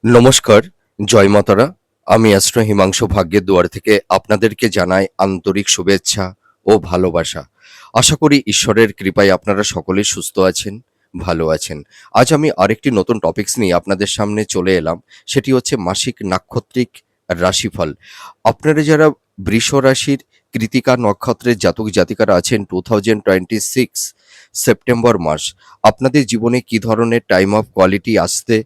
নমস্কার, জয় মাতারা। আমি অ্যাস্ট্রো হিমাংশু ভাগ্যের দুয়ার থেকে আপনাদেরকে জানাই আন্তরিক শুভেচ্ছা ও ভালোবাসা। আশা করি ঈশ্বরের কৃপায় আপনারা সকলেই সুস্থ আছেন, ভালো আছেন। আজ আমি আরেকটি নতুন টপিকস নিয়ে আপনাদের সামনে চলে এলাম। সেটি হচ্ছে মাসিক নাক্ষত্রিক রাশিফল। আপনারা যারা বৃষ রাশির কৃতিকা নক্ষত্রের জাতক জাতিকারা আছেন 2026 সেপ্টেম্বর মাস আপনাদের জীবনে কি ধরনের টাইম অফ কোয়ালিটি আসতে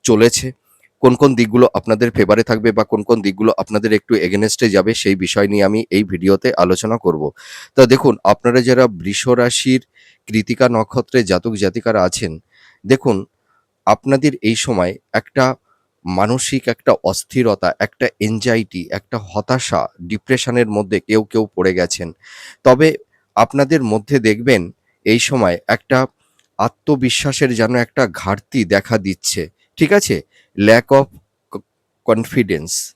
চলেছে, কোন কোন দিকগুলো আপনাদের ফেভারে থাকবে বা কোন কোন দিকগুলো আপনাদের একটু এগেনস্টে যাবে সেই বিষয় নিয়ে আমি এই ভিডিওতে আলোচনা করব। তা দেখুন, আপনারা যারা বৃষ রাশির কৃতিকা নক্ষত্রে জাতক জাতিকারা আছেন, দেখুন আপনাদের এই সময় একটা মানসিক একটা অস্থিরতা, একটা এনজাইটি, একটা হতাশা, ডিপ্রেশনের মধ্যে কেউ কেউ পড়ে গেছেন। তবে আপনাদের মধ্যে দেখবেন এই সময় একটা আত্মবিশ্বাসের যেন একটা ঘাটতি দেখা দিচ্ছে। ঠিক আছে? Lack of confidence.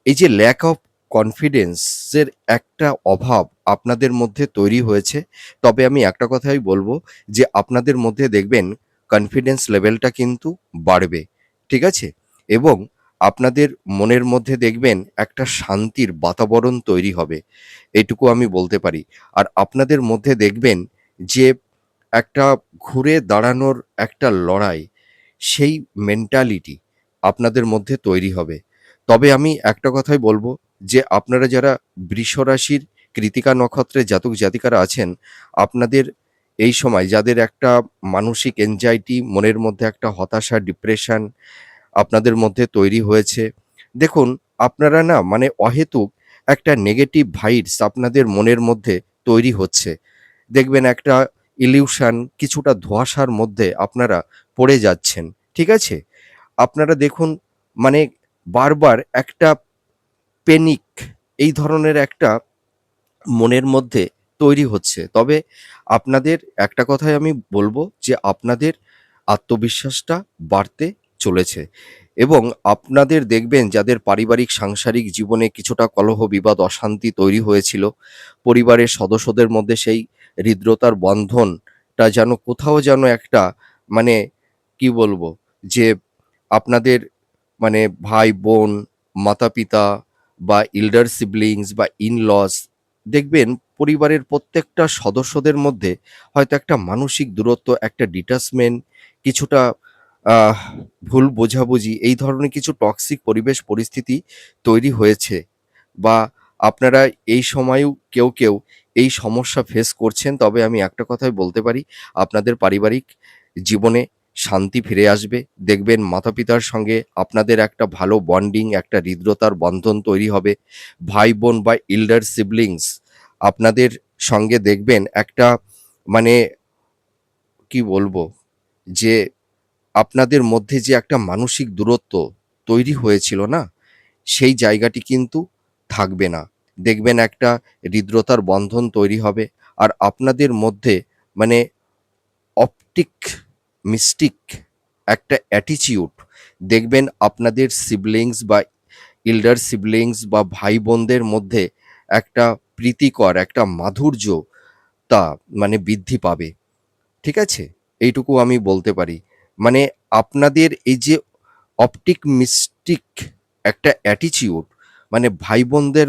এই যে ল্যাক অফ কনফিডেন্সের একটা অভাব আপনাদের মধ্যে তৈরি হয়েছে। তবে আমি একটা কথাই বলবো যে আপনাদের মধ্যে দেখবেন কনফিডেন্স লেভেলটা কিন্তু বাড়বে। ঠিক আছে? এবং আপনাদের মনের মধ্যে দেখবেন একটা শান্তির বাতাবরণ তৈরি হবে। এইটুকু আমি বলতে পারি। আর আপনাদের মধ্যে দেখবেন যে একটা ঘুরে দাঁড়ানোর একটা লড়াই, সেই মেন্টালিটি আপনাদের মধ্যে তৈরি হবে। তবে আমি একটা কথাই বলব যে আপনারা যারা বৃষ রাশির কৃতিকা নক্ষত্রের জাতক জাতিকারা আছেন, আপনাদের এই সময় যাদের একটা মানসিক এনজাইটি, মনের মধ্যে একটা হতাশা, ডিপ্রেশন আপনাদের মধ্যে তৈরি হয়েছে। দেখুন, আপনারা না মানে অহেতুক একটা নেগেটিভ ভাইবস আপনাদের মনের মধ্যে তৈরি হচ্ছে। দেখবেন একটা ইলিউশন, কিছুটা ধোঁয়াশার মধ্যে আপনারা পড়ে যাচ্ছেন। ঠিক আছে? আপনারা দেখুন, মানে বারবার একটা প্যানিক, এই ধরনের একটা মনের মধ্যে তৈরি হচ্ছে। তবে আপনাদের একটা কথাই আমি বলব যে আপনাদের আত্মবিশ্বাসটা বাড়তে চলেছে এবং আপনাদের দেখবেন যাদের পারিবারিক সাংসারিক জীবনে কিছুটা কলহ বিবাদ অশান্তি তৈরি হয়েছিল, পরিবারের সদস্যদের মধ্যে সেই হৃদ্রতার বন্ধনটা যেন কোথাও যেন একটা মানে কি বলবো যে আপনাদের মানে ভাই-বোন, মাতা-পিতা বা এল্ডার সিবলিংস বা ইন-লস, দেখবেন পরিবারের প্রত্যেকটা সদস্যদের মধ্যে হয়তো একটা মানসিক দূরত্ব, একটা ডিটাচমেন্ট, কিছুটা আহ ভুল বোঝাবুঝি, এই ধরনের কিছু টক্সিক পরিবেশ পরিস্থিতি তৈরি হয়েছে। বা আপনারা এই সময়েও কেউ এই সমস্যা ফেস করছেন। তবে আমি একটা কথাই বলতে পারি, আপনাদের পারিবারিক জীবনে শান্তি ফিরে আসবে। দেখবেন মাতা-পিতার সঙ্গে আপনাদের একটা ভালো বন্ডিং, একটা হৃদ্রতার বন্ধন তৈরি হবে। ভাই-বোন বা এল্ডার সিবলিংস আপনাদের সঙ্গে দেখবেন একটা মানে কি বলবো? যে আপনাদের মধ্যে যে একটা মানসিক দূরত্ব তৈরি হয়েছিল না? সেই জায়গাটি কিন্তু থাকবে না। দেখবেন একটা হৃদ্রতার বন্ধন তৈরি হবে। আর আপনাদের মধ্যে মানে অপটিক মিস্টিক একটা অ্যাটিচিউড, দেখবেন আপনাদের সিবলিংস বা এল্ডার সিবলিংস বা ভাই-বোনদের মধ্যে একটা প্রীতিকর, একটা মাধুর্যতা মানে বৃদ্ধি পাবে। ঠিক আছে? এইটুকু আমি বলতে পারি। মানে আপনাদের এই যে অপটিক মিস্টিক একটা অ্যাটিচিউড, মানে ভাই-বোনদের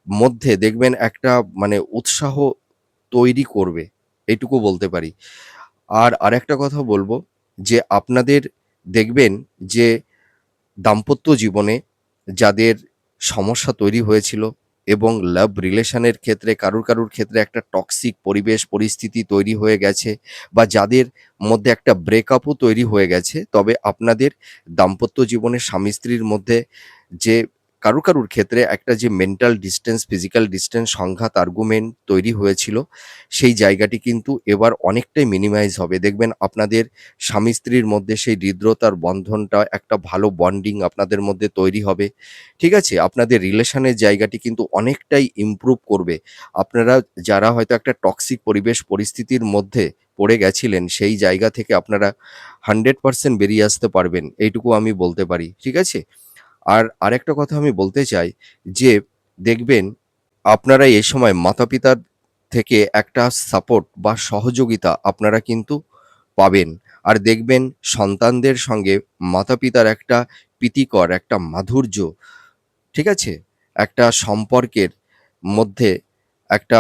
মধ্যে দেখবেন একটা মানে উৎসাহ তৈরি করবে। এইটুকু বলতে পারি। আর আরেকটা কথা বলব যে আপনাদের দেখবেন যে দাম্পত্য জীবনে যাদের সমস্যা তৈরি হয়েছিল এবং লাভ রিলেশনের ক্ষেত্রে কারুর ক্ষেত্রে একটা টক্সিক পরিবেশ পরিস্থিতি তৈরি হয়ে গেছে বা যাদের মধ্যে একটা ব্রেকআপও তৈরি হয়ে গেছে, তবে আপনাদের দাম্পত্য জীবনে স্বামী স্ত্রীর মধ্যে যে কারুর ক্ষেত্রে একটা যে মেন্টাল ডিসট্যান্স, ফিজিক্যাল ডিসট্যান্স, সংঘাত, আর্গুমেন্ট তৈরি হয়েছিল, সেই জায়গাটি কিন্তু এবার অনেকটাই মিনিমাইজ হবে। দেখবেন আপনাদের স্বামী স্ত্রীর মধ্যে সেই হৃদ্রতার বন্ধনটা, একটা ভালো বন্ডিং আপনাদের মধ্যে তৈরি হবে। ঠিক আছে? আপনাদের রিলেশনের জায়গাটি কিন্তু অনেকটাই ইমপ্রুভ করবে। আপনারা যারা হয়তো একটা টক্সিক পরিবেশ পরিস্থিতির মধ্যে পড়ে গেছিলেন, সেই জায়গা থেকে আপনারা 100% বেরিয়ে আসতে পারবেন। এইটুকু আমি বলতে পারি। ঠিক আছে? আর আরেকটা কথা আমি বলতে চাই যে দেখবেন আপনারা এ সময় মাতা-পিতার থেকে একটা সাপোর্ট বা সহযোগিতা আপনারা কিন্তু পাবেন। আর দেখবেন সন্তানদের সঙ্গে মাতা-পিতার একটা প্রীতিকর একটা মাধুর্য, ঠিক আছে? একটা সম্পর্কের মধ্যে একটা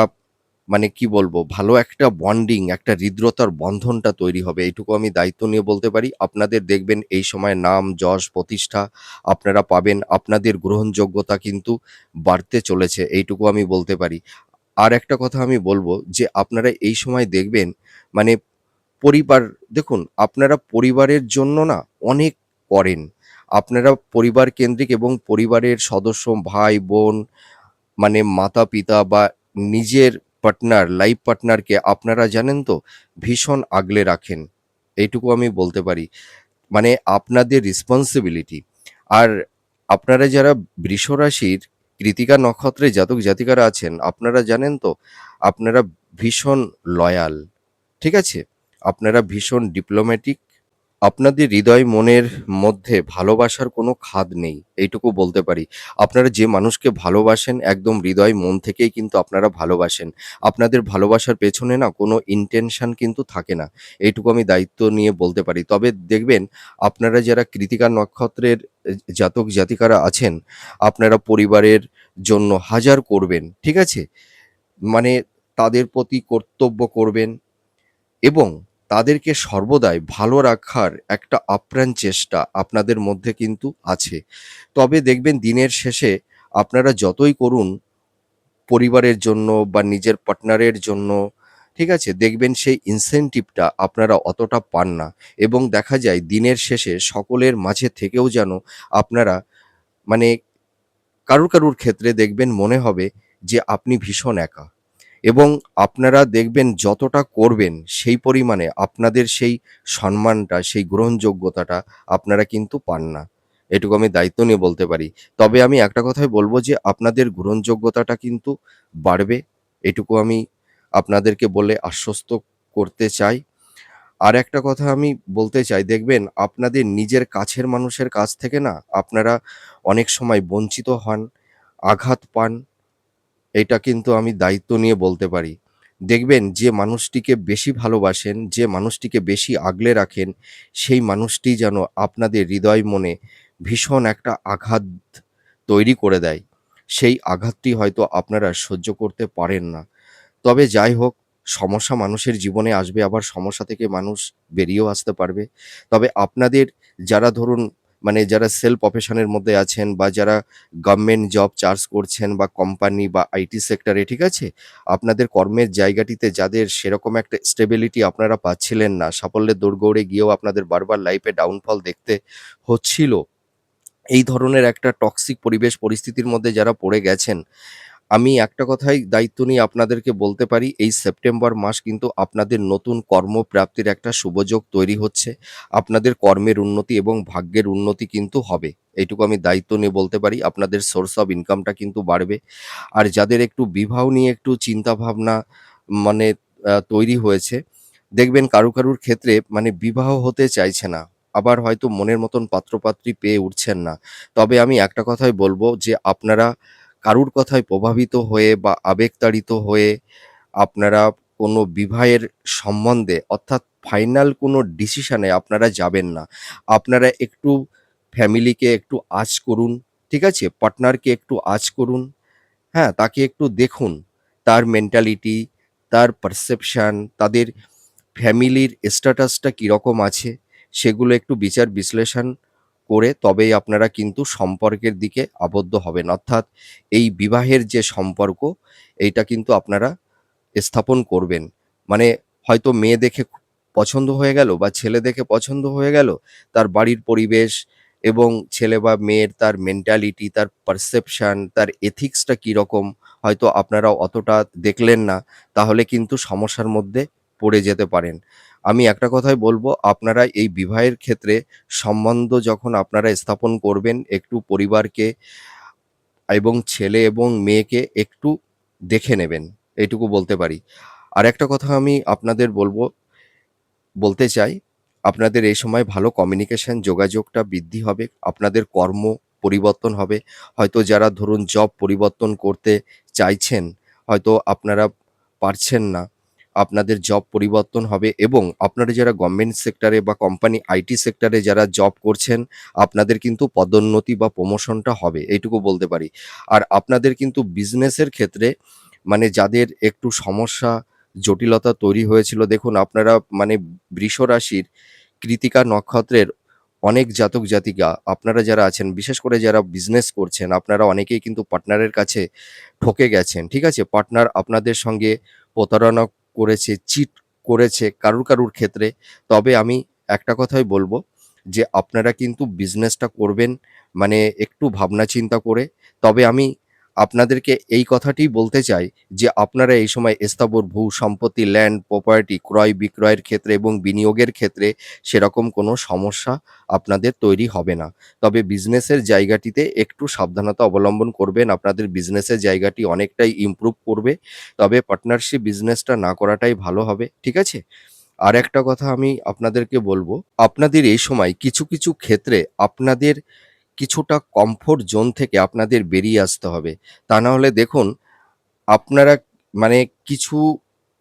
মানে কি বলবো, ভালো একটা বন্ডিং, একটা হৃদ্রতার বন্ধনটা তৈরি হবে। এইটুকু আমি দায়িত্ব নিয়ে বলতে পারি। আপনাদের দেখবেন এই সময় নাম, যশ, প্রতিষ্ঠা আপনারা পাবেন। আপনাদের গ্রহণযোগ্যতা কিন্তু বাড়তে চলেছে। এইটুকু আমি বলতে পারি। আর একটা কথা আমি বলব যে আপনারা এই সময় দেখবেন মানে পরিবার, দেখুন আপনারা পরিবারের জন্য না অনেক করেন। আপনারা পরিবার কেন্দ্রিক এবং পরিবারের সদস্য ভাই, বোন মানে মাতা-পিতা বা নিজের পার্টনার, লাইফ পার্টনারকে আপনারা জানেন তো ভীষণ আগলে রাখেন। এইটুকু আমি বলতে পারি। মানে আপনাদের রেসপন্সিবিলিটি। আর আপনারা যারা বৃষ রাশির কৃত্তিকা নক্ষত্রে জাতক জাতিকারা আছেন, আপনারা জানেন তো আপনারা ভীষণ লয়াল, ঠিক আছে? আপনারা ভীষণ ডিপ্লোম্যাটিক। আপনাদের হৃদয় মনের মধ্যে ভালোবাসার কোনো খাদ নেই, এইটুকু বলতে পারি। আপনারা যে মানুষকে ভালোবাসেন একদম হৃদয় মন থেকেই কিন্তু আপনারা ভালোবাসেন। আপনাদের ভালোবাসার পেছনে না কোনো ইনটেনশন কিন্তু থাকে না। এইটুকু আমি দায়িত্ব নিয়ে বলতে পারি। তবে দেখবেন আপনারা যারা কৃত্তিকা নক্ষত্রের জাতক জাতিকারা আছেন, আপনারা পরিবারের জন্য হাজার করবেন, ঠিক আছে? মানে তাদের প্রতি কর্তব্য করবেন এবং তাদেরকে সর্বদাই ভালো রাখার একটা আপ্রাণ চেষ্টা আপনাদের মধ্যে কিন্তু আছে। তবে দেখবেন দিনের শেষে আপনারা যতই করুন পরিবারের জন্য বা নিজের পার্টনারের জন্য, ঠিক আছে? দেখবেন সেই ইনসেনটিভটা আপনারা অতটা পান না এবং দেখা যায় দিনের শেষে সকলের মাঝে থেকেও যেন আপনারা মানে কারুর ক্ষেত্রে দেখবেন মনে হবে যে আপনি ভীষণ একা। এবং আপনারা দেখবেন যতটা করবেন সেই পরিমাণে আপনাদের সেই সম্মানটা, সেই গ্রহণযোগ্যতাটা আপনারা কিন্তু পান না। এটুকু আমি দায়িত্ব নিয়ে বলতে পারি। তবে আমি একটা কথাই বলব যে আপনাদের গ্রহণযোগ্যতাটা কিন্তু বাড়বে। এটুকু আমি আপনাদেরকে বলে আশ্বস্ত করতে চাই। আরেকটা কথা আমি বলতে চাই, দেখবেন আপনাদের নিজের কাছের মানুষের কাছ থেকে না আপনারা অনেক সময় বঞ্চিত হন, আঘাত পান। এটা কিন্তু আমি দায়িত্ব নিয়ে বলতে পারি। দেখবেন যে মানুষটিকে বেশি ভালোবাসেন, যে মানুষটিকে বেশি আগলে রাখেন, সেই মানুষটি যেন আপনাদের হৃদয় মনে ভীষণ একটা আঘাত তৈরি করে দেয়। সেই আঘাতটি হয়তো আপনারা সহ্য করতে পারেন না। তবে যাই হোক, সমস্যা মানুষের জীবনে আসবে, আবার সমস্যা থেকে মানুষ বেরিয়েও আসতে পারবে। তবে আপনাদের যারা ধরুন মানে যারা সেলফ প্রফেশনের মধ্যে আছেন বা যারা গভর্নমেন্ট জব চার্জ করছেন বা কোম্পানি বা আইটি সেক্টরে, ঠিক আছে? আপনাদের কর্মের জায়গাটিতে যাদের সেরকম একটা স্টেবিলিটি আপনারা পাচ্ছিলেন না, সাফল্যের দোরগোড়ে গিয়েও আপনাদের বারবার লাইফে ডাউনফল দেখতে হচ্ছিল। এই ধরনের একটা টক্সিক পরিবেশ পরিস্থিতির মধ্যে যারা পড়ে গেছেন, আমি একটা কথাই দায়িত্ব নিয়ে আপনাদেরকে বলতে পারি, এই সেপ্টেম্বর মাস কিন্তু আপনাদের নতুন কর্মপ্রাপ্তির একটা শুভযোগ তৈরি হচ্ছে। আপনাদের কর্মের উন্নতি এবং ভাগ্যের উন্নতি কিন্তু হবে। এইটুকু আমি দায়িত্ব নিয়ে বলতে পারি। আপনাদের সোর্স অফ ইনকামটা কিন্তু বাড়বে। আর যাদের একটু বিবাহ নিয়ে একটু চিন্তাভাবনা মানে তৈরি হয়েছে, দেখবেন কারুর ক্ষেত্রে মানে বিবাহ হতে চাইছে না। আবার হয়তো মনের মতন পাত্রপাত্রী পেয়ে উঠছেন না। তবে আমি একটা কথাই বলব যে আপনারা কারুর কথায় প্রভাবিত হয়ে বা আবেগতাড়িত হয়ে আপনারা কোনো বিবাহের সম্বন্ধে অর্থাৎ ফাইনাল কোনো ডিসিশনে আপনারা যাবেন না। আপনারা একটু ফ্যামিলিকে একটু আঁচ করুন, ঠিক আছে? পার্টনারকে একটু আঁচ করুন, হ্যাঁ? তাকে একটু দেখুন, তার মেন্টালিটি, তার পারসেপশন, তাদের ফ্যামিলির স্ট্যাটাসটা কীরকম আছে, সেগুলো একটু বিচার বিশ্লেষণ করে তবেই আপনারা কিন্তু সম্পর্কের দিকে আবদ্ধ হবেন। অর্থাৎ এই বিবাহের যে সম্পর্ক, এইটা কিন্তু আপনারা স্থাপন করবেন। মানে হয়তো মেয়ে দেখে পছন্দ হয়ে গেল বা ছেলে দেখে পছন্দ হয়ে গেল, তার বাড়ির পরিবেশ এবং ছেলে বা মেয়ের তার মেন্টালিটি, তার পারসেপশন, তার এথিক্সটা কীরকম হয়তো আপনারা অতটা দেখলেন না, তাহলে কিন্তু সমস্যার মধ্যে পড়ে যেতে পারেন। আমি একটা কথাই বলব, আপনারা এই বিবাহের ক্ষেত্রে সম্বন্ধ যখন আপনারা স্থাপন করবেন, একটু পরিবারকে এবং ছেলে এবং মেয়েকে একটু দেখে নেবেন। এইটুকু বলতে পারি। আরেকটা কথা আমি আপনাদের বলতে চাই, আপনাদের এই সময় ভালো কমিউনিকেশন যোগাযোগটা বৃদ্ধি হবে। আপনাদের কর্ম পরিবর্তন হবে। হয়তো যারা ধরুন জব পরিবর্তন করতে চাইছেন, হয়তো আপনারা পারছেন না। আপনাদের জব পরিবর্তন হবে এবং আপনারা যারা গভর্নমেন্ট সেক্টরে বা কোম্পানি আইটি সেক্টরে যারা জব করছেন, আপনাদের কিন্তু পদোন্নতি বা প্রমোশনটা হবে, এইটুকু বলতে পারি। আর আপনাদের কিন্তু বিজনেসের ক্ষেত্রে মানে যাদের একটু সমস্যা, জটিলতা তৈরি হয়েছিল, দেখুন আপনারা মানে বৃষ রাশির কৃত্তিকা নক্ষত্রের অনেক জাতক জাতিকা আপনারা যারা আছেন, বিশেষ করে যারা বিজনেস করছেন, আপনারা অনেকেই কিন্তু পার্টনারের কাছে ঠকে গেছেন। ঠিক আছে? পার্টনার আপনাদের সঙ্গে প্রতারণা করেছে, চিট করেছে কারুর ক্ষেত্রে। তবে আমি একটা কথাই বলব যে আপনারা কিন্তু বিজনেসটা করবেন মানে একটু ভাবনা চিন্তা করে। তবে আমি আপনাদেরকে এই কথাটিই বলতে চাই যে আপনারা এই সময় স্থাবর ভূ-সম্পত্তি, ল্যান্ড, প্রপার্টি ক্রয় বিক্রয়ের ক্ষেত্রে এবং বিনিয়োগের ক্ষেত্রে সেরকম কোনো সমস্যা আপনাদের তৈরি হবে না। তবে বিজনেসের জায়গাটিতে একটু সাবধানতা অবলম্বন করবেন। আপনাদের বিজনেসের জায়গাটি অনেকটাই ইমপ্রুভ করবে। তবে পার্টনারশিপ বিজনেসটা না করাটাই ভালো হবে। ঠিক আছে? আরেকটা কথা আমি আপনাদেরকে বলব, আপনাদের এই সময় কিছু ক্ষেত্রে আপনাদের কিছুটা কমফোর্ট জোন থেকে আপনাদের বেরিয়ে আসতে হবে। তা না হলে দেখুন আপনারা মানে কিছু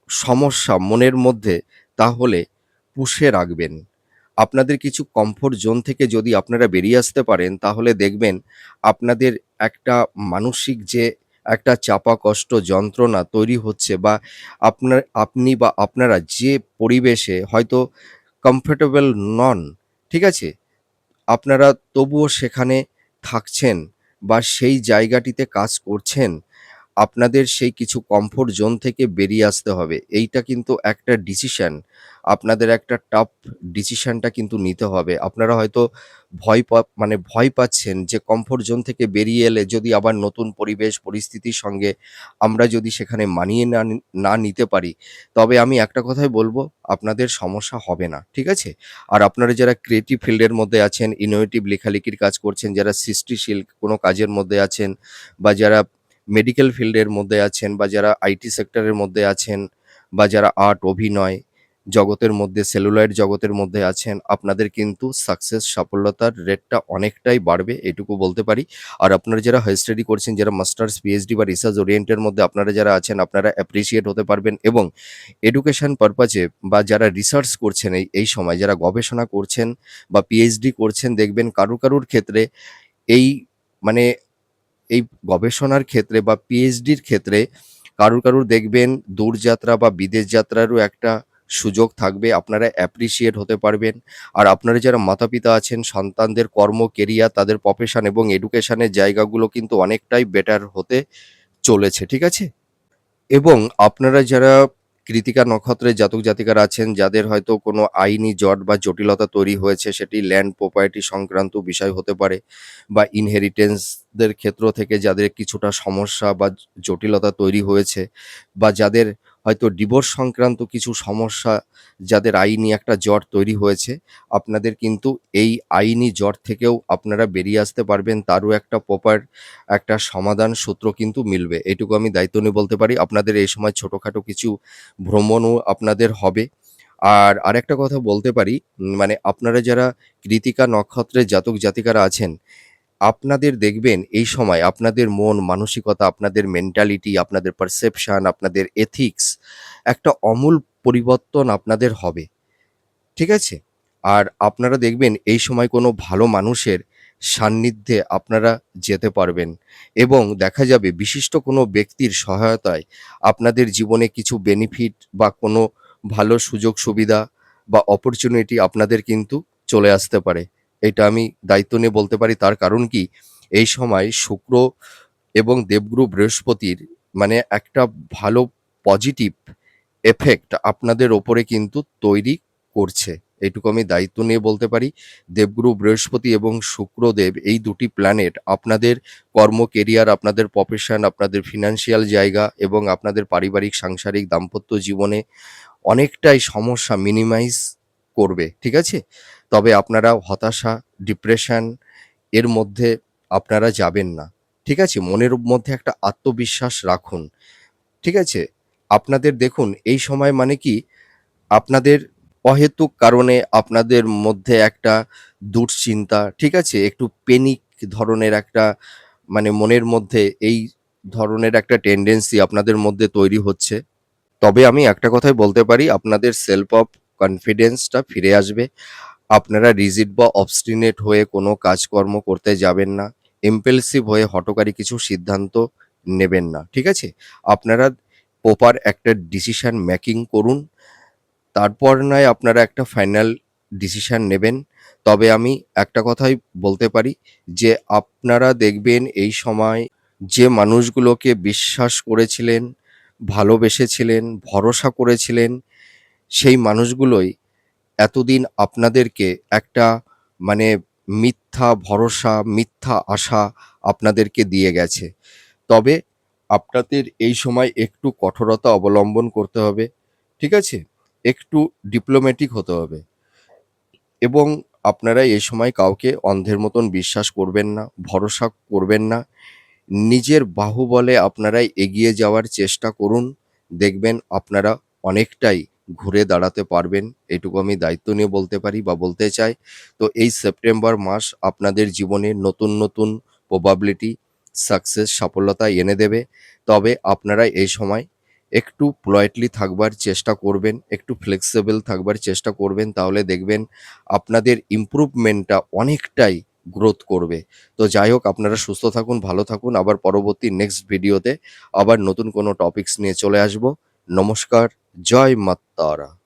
সমস্যা মনের মধ্যে তাহলে পুষে রাখবেন। আপনাদের কিছু কমফোর্ট জোন থেকে যদি আপনারা বেরিয়ে আসতে পারেন, তাহলে দেখবেন আপনাদের একটা মানসিক যে একটা চাপা কষ্ট যন্ত্রণা তৈরি হচ্ছে বা আপনি বা আপনারা যে পরিবেশে হয়তো কমফোর্টেবল নন, ঠিক আছে? আপনারা তবুও সেখানে থাকছেন বা সেই জায়গাটিতে কাজ করছেন, আপনাদের সেই কিছু কমফোর্ট জোন থেকে বেরিয়ে আসতে হবে। এইটা কিন্তু একটা ডিসিশন। আপনাদের একটা টাফ ডিসিশনটা কিন্তু নিতে হবে। আপনারা হয়তো ভয় পাচ্ছেন যে কমফোর্ট জোন থেকে বেরিয়ে এলে যদি আবার নতুন পরিবেশ পরিস্থিতির সঙ্গে আমরা যদি সেখানে মানিয়ে না নিতে পারি, তবে আমি একটা কথাই বলব, আপনাদের সমস্যা হবে না। ঠিক আছে? আর আপনারা যারা ক্রিয়েটিভ ফিল্ডের মধ্যে আছেন, ইনোভেটিভ লেখালেখির কাজ করছেন, যারা সৃষ্টিশীল কোনো কাজের মধ্যে আছেন বা যারা মেডিকেল ফিল্ডের মধ্যে আছেন বা যারা আইটি সেক্টরের মধ্যে আছেন বা যারা আর্ট, অভিনয় জগতের মধ্যে, সেলুলয়েড জগতের মধ্যে আছেন, আপনাদের কিন্তু সাফল্যতার রেটটা অনেকটাই বাড়বে, এটুকু বলতে পারি। আর আপনারা যারা হায়ার স্টাডি করছেন, যারা মাস্টার্স, পিএইচডি বা রিসার্চ ওরিয়েন্টের মধ্যে আপনারা যারা আছেন, আপনারা অ্যাপ্রিশিয়েট হতে পারবেন এবং এডুকেশন পারপাজে বা যারা রিসার্চ করছেন এই সময়, যারা গবেষণা করছেন বা পিএইচডি করছেন, দেখবেন কারুর ক্ষেত্রে এই মানে এই গবেষণার ক্ষেত্রে বা পিএইচডির ক্ষেত্রে কারুর দেখবেন দূরযাত্রা বা বিদেশ যাত্রারও একটা সুযোগ থাকবে। আপনারা অ্যাপ্রিশিয়েট হতে পারবেন। আর আপনারা যারা মাতা-পিতা আছেন, সন্তানদের কর্ম, কেরিয়ার, তাদের প্রফেশন এবং এডুকেশনের জায়গাগুলো কিন্তু অনেকটাই বেটার হতে চলেছে। ঠিক আছে? এবং আপনারা যারা কৃত্তিকা নক্ষত্রের জাতক জাতিকারা আছেন, যাদের হয়তো কোনো আইনি জট বা জটিলতা তৈরি হয়েছে, সেটি ল্যান্ড প্রপার্টি সংক্রান্ত বিষয় হতে পারে বা ইনহেরিটেন্সদের ক্ষেত্র থেকে যাদের কিছুটা সমস্যা বা জটিলতা তৈরি হয়েছে বা যাদের হয়তো ডিভোর্স সংক্রান্ত কিছু সমস্যা, যাদের আইনি একটা জট তৈরি হয়েছে, আপনাদের কিন্তু এই আইনি জট থেকেও আপনারা বেরিয়ে আসতে পারবেন। তারও একটা প্রপার একটা সমাধান সূত্র কিন্তু মিলবে। এটুকু আমি দায়িত্ব নিয়ে বলতে পারি। আপনাদের এই সময় ছোটখাটো কিছু ভ্রমণও আপনাদের হবে। আর আরেকটা কথা বলতে পারি, মানে আপনারা যারা কৃত্তিকা নক্ষত্রের জাতক জাতিকারা আছেন, আপনাদের দেখবেন এই সময় আপনাদের মন মানসিকতা, আপনাদের মেন্টালিটি, আপনাদের পারসেপশন, আপনাদের এথিক্স একটা আমূল পরিবর্তন আপনাদের হবে। ঠিক আছে? আর আপনারা দেখবেন এই সময় কোনো ভালো মানুষের সান্নিধ্যে আপনারা যেতে পারবেন এবং দেখা যাবে বিশিষ্ট কোনো ব্যক্তির সহায়তায় আপনাদের জীবনে কিছু বেনিফিট বা কোনো ভালো সুযোগ সুবিধা বা অপরচুনিটি আপনাদের কিন্তু চলে আসতে পারে। এটা আমি দায়িত্ব নিয়ে বলতে পারি। তার কারণ কি? এই সময় শুক্র এবং দেবগুরু বৃহস্পতির মানে একটা ভালো পজিটিভ এফেক্ট আপনাদের ওপরে কিন্তু তৈরি করছে। এইটুকু আমি দায়িত্ব নিয়ে বলতে পারি। দেবগুরু বৃহস্পতি এবং শুক্রদেব এই দুটি প্ল্যানেট আপনাদের কর্ম, কেরিয়ার, আপনাদের প্রফেশন, আপনাদের ফিন্যান্সিয়াল জায়গা এবং আপনাদের পারিবারিক, সাংসারিক, দাম্পত্য জীবনে অনেকটাই সমস্যা মিনিমাইজ করবে। ঠিক আছে? তবে আপনারা হতাশা, ডিপ্রেশন এর মধ্যে আপনারা যাবেন না। ঠিক আছে? মনের মধ্যে একটা আত্মবিশ্বাস রাখুন। ঠিক আছে? আপনাদের দেখুন এই সময় মানে কি আপনাদের অহেতুক কারণে আপনাদের মধ্যে একটা দুশ্চিন্তা, ঠিক আছে? একটু প্যানিক ধরনের একটা মানে মনের মধ্যে এই ধরনের একটা টেনডেন্সি আপনাদের মধ্যে তৈরি হচ্ছে। তবে আমি একটা কথাই বলতে পারি, আপনাদের সেলফ অফ কনফিডেন্সটা ফিরে আসবে। আপনারা রিজিড বা অবস্টিনেট হয়ে কোনো কাজকর্ম করতে যাবেন না। ইম্পালসিভ হয়ে হঠকারী কিছু সিদ্ধান্ত নেবেন না। ঠিক আছে? আপনারা প্রপার একটা ডিসিশন মেকিং করুন। তারপর নয় আপনারা একটা ফাইনাল ডিসিশন নেবেন। তবে আমি একটা কথাই বলতে পারি যে আপনারা দেখবেন এই সময় যে মানুষগুলোকে বিশ্বাস করেছিলেন, ভালোবেসেছিলেন, ভরসা করেছিলেন, সেই মানুষগুলোই এতদিন আপনাদেরকে একটা মানে মিথ্যা ভরসা, মিথ্যা আশা আপনাদেরকে দিয়ে গেছে। তবে আপনাদের এই সময় একটু কঠোরতা অবলম্বন করতে হবে। ঠিক আছে? একটু ডিপ্লোম্যাটিক হতে হবে এবং আপনারা এই সময় কাউকে অন্ধের মতন বিশ্বাস করবেন না, ভরসা করবেন না। নিজের বাহুবলে আপনারা এগিয়ে যাওয়ার চেষ্টা করুন। দেখবেন আপনারা অনেকটাই ঘুরে দাঁড়াতে পারবেন। এটুকু আমি দায়িত্ব নিয়ে বলতে পারি বা বলতে চাই। তো এই সেপ্টেম্বর মাস আপনাদের জীবনে নতুন, নতুন প্রবাবিলিটি, সাকসেস, সফলতা এনে দেবে। তবে আপনারা এই সময় একটু পোলাইটলি থাকবার চেষ্টা করবেন, একটু ফ্লেক্সিবল থাকবার চেষ্টা করবেন। তাহলে দেখবেন আপনাদের ইমপ্রুভমেন্টটা অনেকটাই গ্রোথ করবে। তো যাই হোক, আপনারা সুস্থ থাকুন, ভালো থাকুন। আবার পরবর্তী নেক্সট ভিডিওতে আবার নতুন কোনো টপিকস নিয়ে চলে আসবো। নমস্কার। জয় মা তারা।